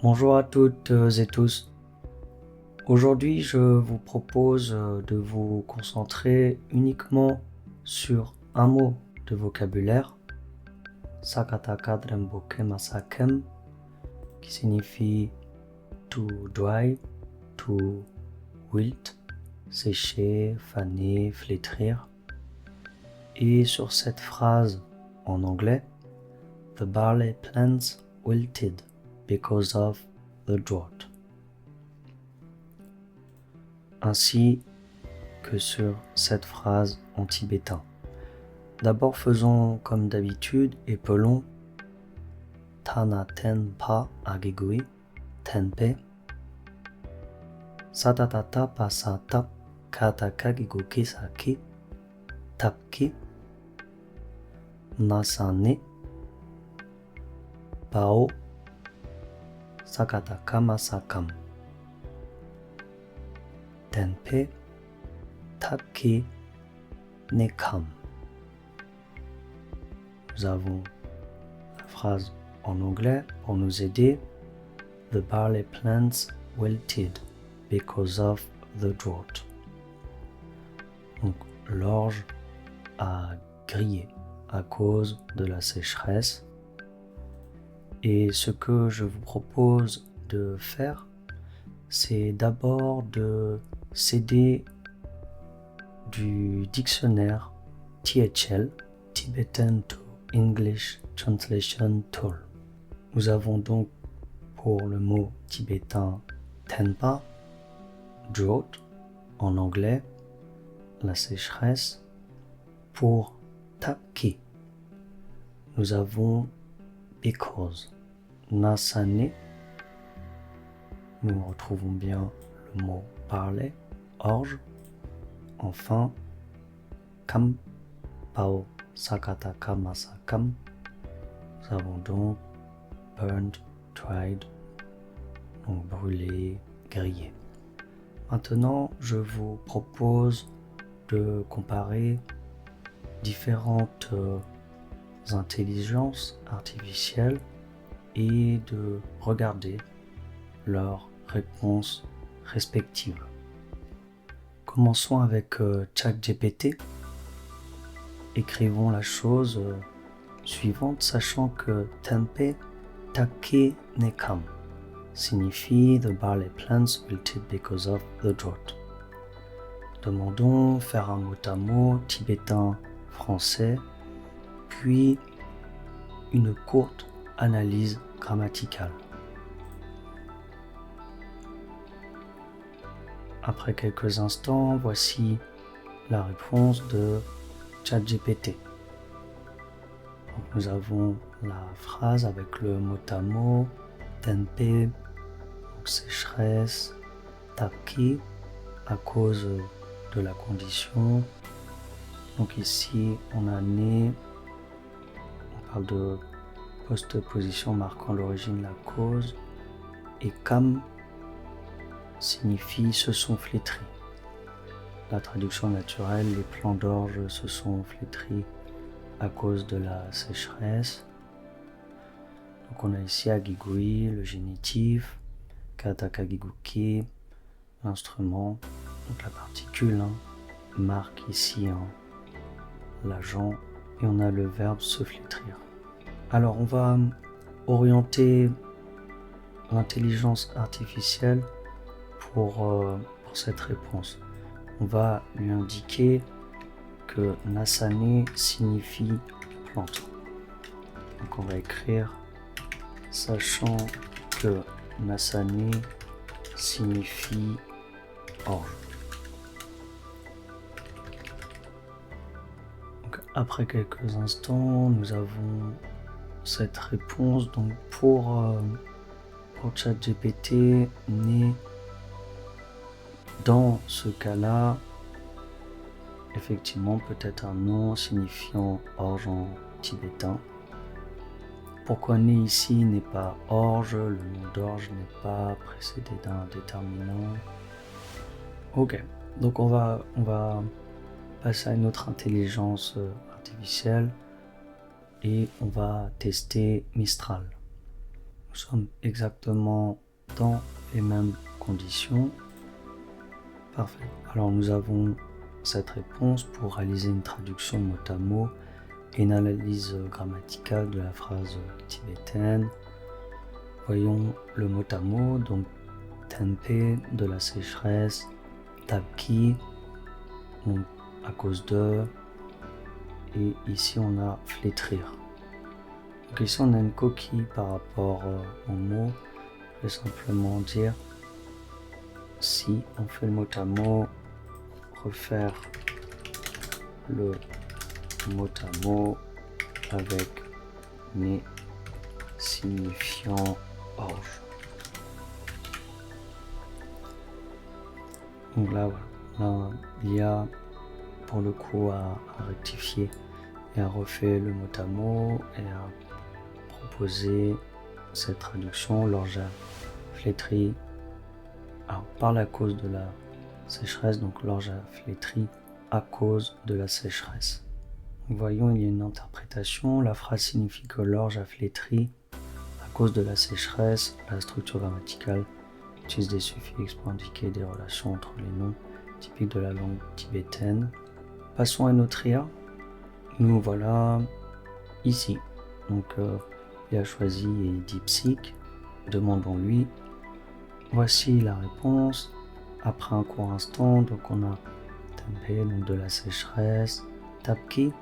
Bonjour à toutes et tous. Aujourd'hui, je vous propose de vous concentrer uniquement sur un mot de vocabulaire, Sakataka Dremboke Masakem, qui signifie to dry, to wilt, sécher, faner, flétrir. Et sur cette phrase en anglais, The barley plants wilted because of the drought. Ainsi que sur cette phrase en tibétain. D'abord faisons comme d'habitude, épelons Tana tenpa agigui tenpe Satatata pasatap kataka giguki saki tapki Nasane Pao Sakataka masakam Tenpe Tapki Nekam. Nous avons la phrase en anglais pour nous aider. The barley plants wilted because of the drought. Donc l'orge a grillé à cause de la sécheresse. Et ce que je vous propose de faire, c'est d'abord de s'aider du dictionnaire THL, Tibetan to English Translation Tool. Nous avons donc pour le mot tibétain tenpa, drought en anglais, la sécheresse. Pour tapki, nous avons because. Nasane, nous retrouvons bien le mot barley, orge. Enfin, kam, pao, sakataka masakam. Nous avons donc burned, dried, donc brûlé, grillé. Maintenant, je vous propose de comparer différentes intelligences artificielles et de regarder leurs réponses respectives. Commençons avec ChatGPT. Écrivons la chose suivante, sachant que Tempe Take Nekam signifie The barley plants wilted because of the drought. Demandons faire un mot à mot tibétain-français, puis une courte analyse grammaticale. Après quelques instants, voici la réponse de ChatGPT. Donc nous avons la phrase avec le mot à mot, tenpe, donc sécheresse, tapki, à cause de la condition. Donc ici on a né, on parle de postposition marquant l'origine, la cause, et kam signifie se sont flétris. La traduction naturelle, les plants d'orge se sont flétris à cause de la sécheresse. Donc on a ici agigui, le génitif, katakagiguki, l'instrument, donc la particule, marque ici l'agent, et on a le verbe se flétrir. Alors on va orienter l'intelligence artificielle pour cette réponse. On va lui indiquer que Nasane signifie plante. Donc on va écrire sachant que Nasane signifie orge. Donc après quelques instants, nous avons cette réponse. Donc pour ChatGPT, né dans ce cas-là, effectivement, peut-être un nom signifiant orge en tibétain. Pourquoi né ici n'est pas orge, le nom d'orge n'est pas précédé d'un déterminant. Ok, donc on va passer à une autre intelligence artificielle et on va tester Mistral. Nous sommes exactement dans les mêmes conditions. Parfait. Alors nous avons cette réponse pour réaliser une traduction mot à mot et une analyse grammaticale de la phrase tibétaine. Voyons le mot à mot, donc Tenpe de la sécheresse, Tapki, donc à cause de, et ici on a flétrir. Donc ici on a une coquille par rapport au mot. Je vais simplement dire, si on fait le mot à mot, refaire le mot à mot avec mes signifiants orge. Donc là, il y a pour le coup à rectifier et à refaire le mot à mot et à proposer cette traduction. L'orge a flétri par la cause de la sécheresse, donc l'orge a flétri à cause de la sécheresse. Donc, voyons, il y a une interprétation. La phrase signifie que l'orge a flétri à cause de la sécheresse. La structure grammaticale utilise des suffixes pour indiquer des relations entre les noms typiques de la langue tibétaine. Passons à notre IA. Nous voilà ici. Donc il a choisi DeepSeek. Demandons-lui. Voici la réponse. Après un court instant, donc on a Tempe, donc de la sécheresse, Tapki,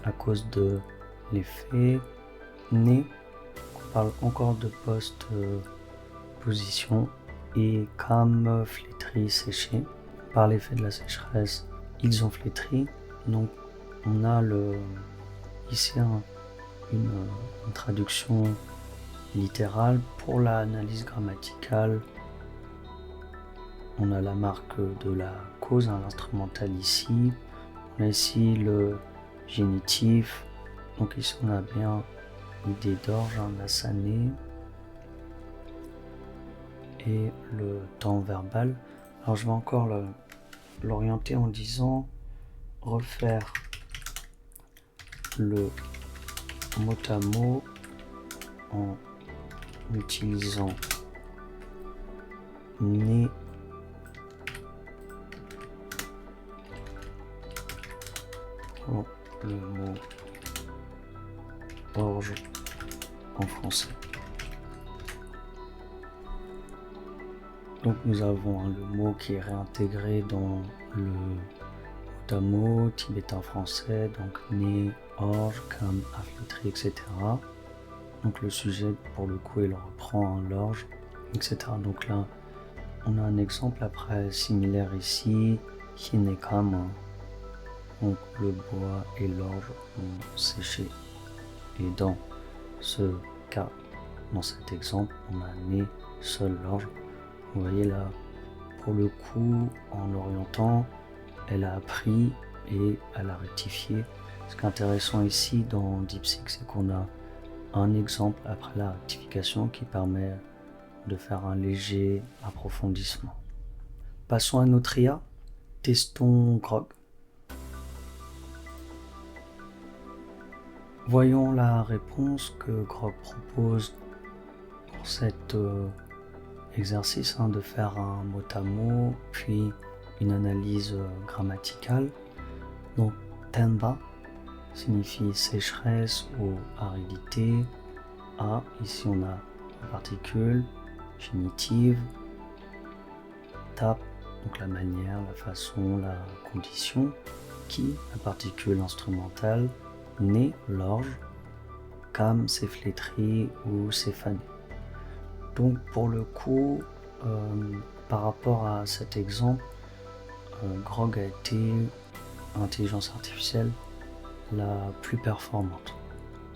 à cause de l'effet, Ne, on parle encore de post-position, et Kam, flétri, séché. Par l'effet de la sécheresse, ils ont flétri. Donc on a ici une traduction littérale. Pour l'analyse grammaticale, on a la marque de la cause, l'instrumental ici. On a ici le génitif. Donc ici on a bien l'idée d'orge, nasané. Et le temps verbal. Alors je vais encore l'orienter en disant refaire le mot à mot en utilisant né pour le mot orge en français. Donc nous avons le mot qui est réintégré dans le mot à mot tibétain français, donc né, orge, kam, afflétri, etc. Donc le sujet pour le coup il reprend l'orge, etc. Donc là on a un exemple après similaire ici, hinekam, donc le bois et l'orge ont séché. Et dans ce cas, dans cet exemple, on a né, seul l'orge. Vous voyez là, pour le coup, en l'orientant, elle a appris et elle a rectifié. Ce qui est intéressant ici dans DeepSeek, c'est qu'on a un exemple après la rectification qui permet de faire un léger approfondissement. Passons à notre IA. Testons Grok. Voyons la réponse que Grok propose pour cet exercice de faire un mot à mot, puis une analyse grammaticale. Donc, Tenba signifie sécheresse ou aridité. A, ici on a la particule génitive. Tap, donc la manière, la façon, la condition. Ki, la particule instrumentale. Né, l'orge. Kam, c'est flétri ou c'est fané. Donc pour le coup, par rapport à cet exemple, Grok a été l'intelligence artificielle la plus performante.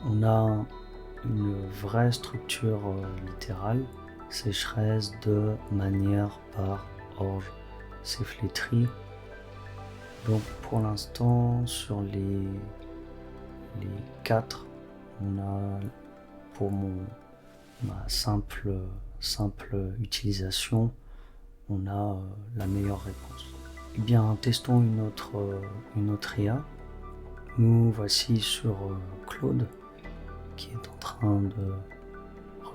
On a une vraie structure littérale, sécheresse, de, manière, par, orge, c'est flétri. Donc pour l'instant, sur les 4, on a pour ma simple utilisation, on a la meilleure réponse. Eh bien, testons une autre IA. Nous voici sur Claude qui est en train de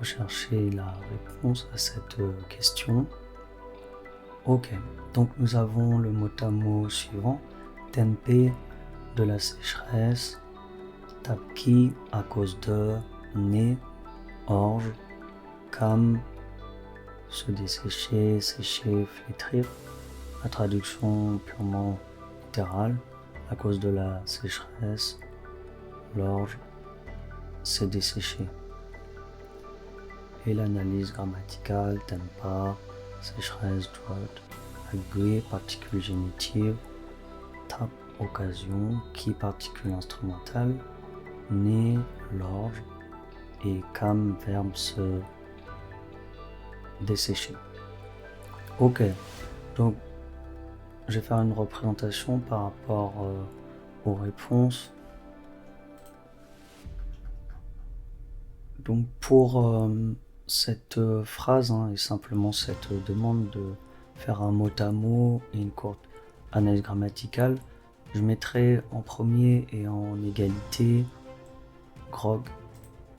rechercher la réponse à cette question. Ok, donc nous avons le mot à mot suivant, tempe, de la sécheresse, tapki, à cause de, né, orge, cam, se dessécher, sécher, flétrir. La traduction purement littérale, à cause de la sécheresse, l'orge s'est desséché. Et l'analyse grammaticale, tempa, sécheresse, drought, aiguille, particule génitive, tap, occasion, qui, particule instrumentale, né, l'orge, et cam, verbe se dessécher. Ok, donc je vais faire une représentation par rapport aux réponses. Donc pour cette phrase et simplement cette demande de faire un mot à mot et une courte analyse grammaticale, je mettrai en premier et en égalité Grog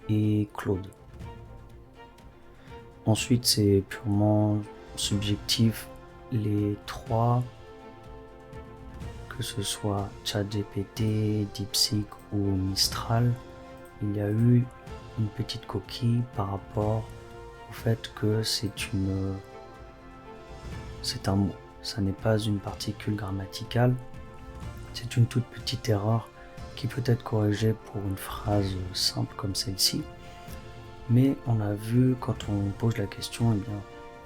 et Claude. Ensuite, c'est purement subjectif, les trois, que ce soit ChatGPT, DeepSeek ou Mistral, il y a eu une petite coquille par rapport au fait que c'est un mot, ça n'est pas une particule grammaticale, c'est une toute petite erreur qui peut être corrigée pour une phrase simple comme celle-ci. Mais on a vu, quand on pose la question,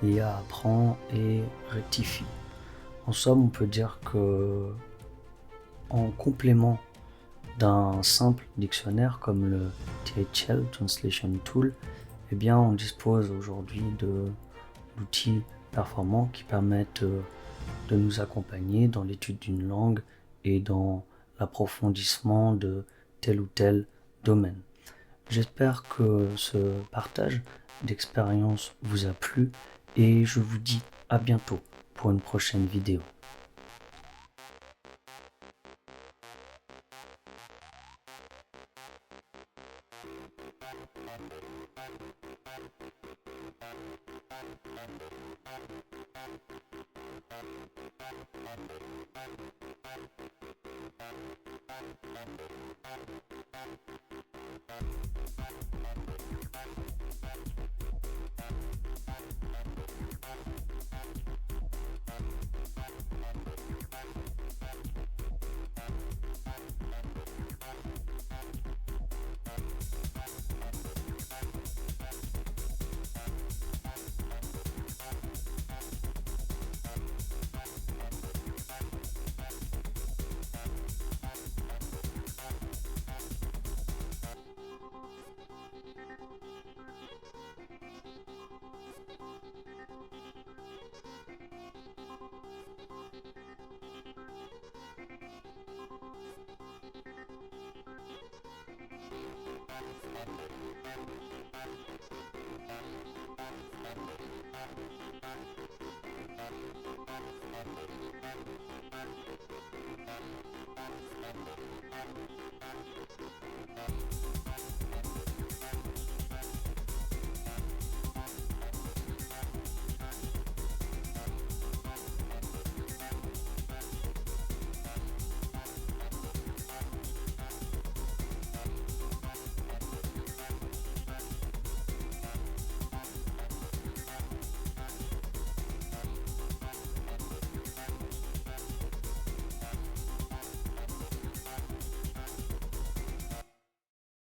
l'IA apprend et rectifie. En somme, on peut dire que en complément d'un simple dictionnaire comme le THL, Translation Tool, on dispose aujourd'hui d'outils performants qui permettent de nous accompagner dans l'étude d'une langue et dans l'approfondissement de tel ou tel domaine. J'espère que ce partage d'expérience vous a plu et je vous dis à bientôt pour une prochaine vidéo.